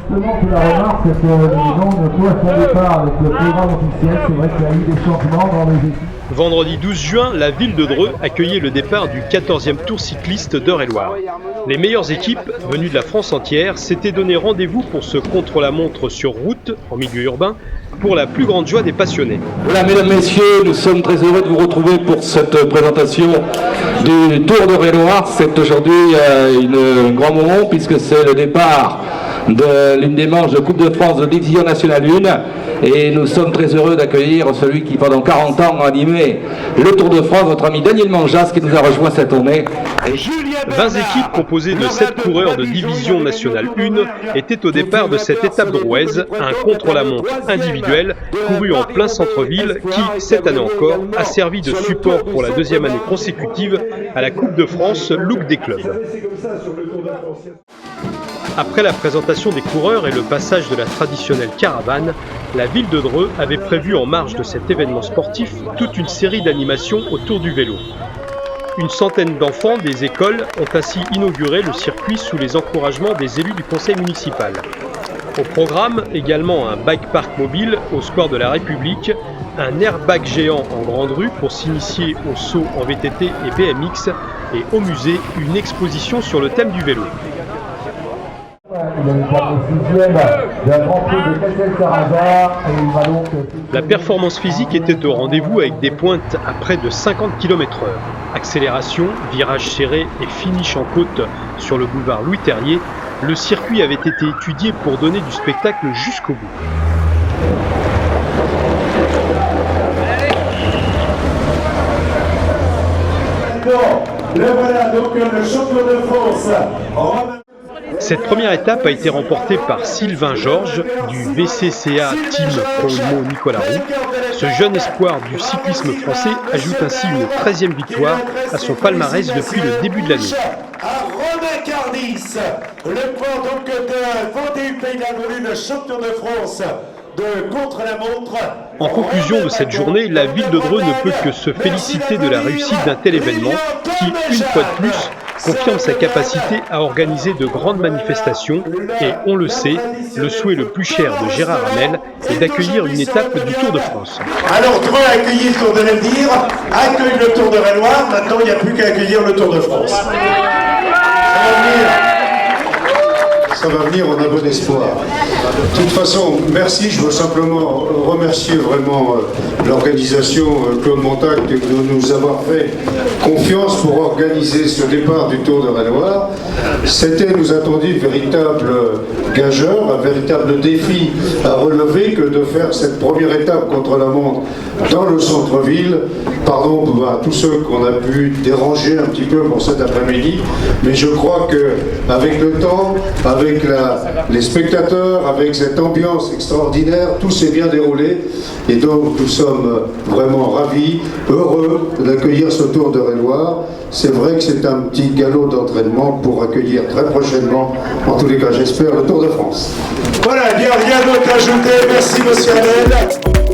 Justement, c'est la remarque que nous ne correspondait pas avec le programme officiel. C'est vrai qu'il y a eu des changements dans les équipes. Vendredi 12 juin, la ville de Dreux accueillait le départ du 14e Tour cycliste d'Eure-et-Loir. Les meilleures équipes, venues de la France entière, s'étaient donné rendez-vous pour ce contre-la-montre sur route, en milieu urbain, pour la plus grande joie des passionnés. Voilà, mesdames, messieurs, nous sommes très heureux de vous retrouver pour cette présentation du Tour d'Eure-et-Loir. C'est aujourd'hui un grand moment puisque c'est le départ de l'une des manches de Coupe de France de Division Nationale 1 et nous sommes très heureux d'accueillir celui qui pendant 40 ans a animé le Tour de France, votre ami Daniel Manjas qui nous a rejoint cette tournée. 20 équipes composées de 7 coureurs de Division Nationale 1 étaient au départ de cette étape drouaise, un contre-la-montre individuel couru en plein centre-ville qui, cette année encore, a servi de support pour la deuxième année consécutive à la Coupe de France Look des clubs. Après la présentation des coureurs et le passage de la traditionnelle caravane, la ville de Dreux avait prévu en marge de cet événement sportif toute une série d'animations autour du vélo. Une centaine d'enfants des écoles ont ainsi inauguré le circuit sous les encouragements des élus du conseil municipal. Au programme, également un bike park mobile au square de la République, un airbag géant en grande rue pour s'initier au saut en VTT et BMX et au musée, une exposition sur le thème du vélo. La performance physique était au rendez-vous avec des pointes à près de 50 km/h. Accélération, virage serré et finish en côte sur le boulevard Louis Terrier, le circuit avait été étudié pour donner du spectacle jusqu'au bout. Le voilà donc le champion de France. Cette première étape a été remportée par Sylvain Georges du VCCA Team Pro Nicolas Roux. Ce jeune espoir du cyclisme français ajoute ainsi une 13e victoire à son palmarès depuis le début de l'année. À Romain Cardis, le point donc de Vendée Pays de la Drôle, le champion de France de contre-la-montre. En conclusion de cette journée, la ville de Dreux ne peut que se féliciter de la réussite d'un tel événement qui, une fois de plus, confirme sa capacité à organiser de grandes manifestations et, on le sait, le souhait le plus cher de Gérard Hamel est d'accueillir une étape du Tour de France. Alors Dreux a accueilli le Tour de l'Avenir, accueille le Tour d'Eure-et-Loir, maintenant il n'y a plus qu'à accueillir le Tour de France. Ça va venir, on a bon espoir. De toute façon, merci, je veux simplement remercier vraiment l'organisation Claude Montagne de nous avoir fait confiance pour organiser ce départ du Tour d'Eure-et-Loir. C'était, nous a-t-on dit, véritable gageur, un véritable défi à relever que de faire cette première étape contre la montre dans le centre-ville. Pardon à tous ceux qu'on a pu déranger un petit peu pour cet après-midi, mais je crois qu'avec le temps, avec les spectateurs, avec cette ambiance extraordinaire, tout s'est bien déroulé et donc nous sommes vraiment ravis, heureux d'accueillir ce Tour d'Eure-et-Loir. C'est vrai que c'est un petit galop d'entraînement pour accueillir très prochainement, en tous les cas j'espère, le Tour de France. Voilà, bien, rien d'autre à ajouter. Merci monsieur Hamel.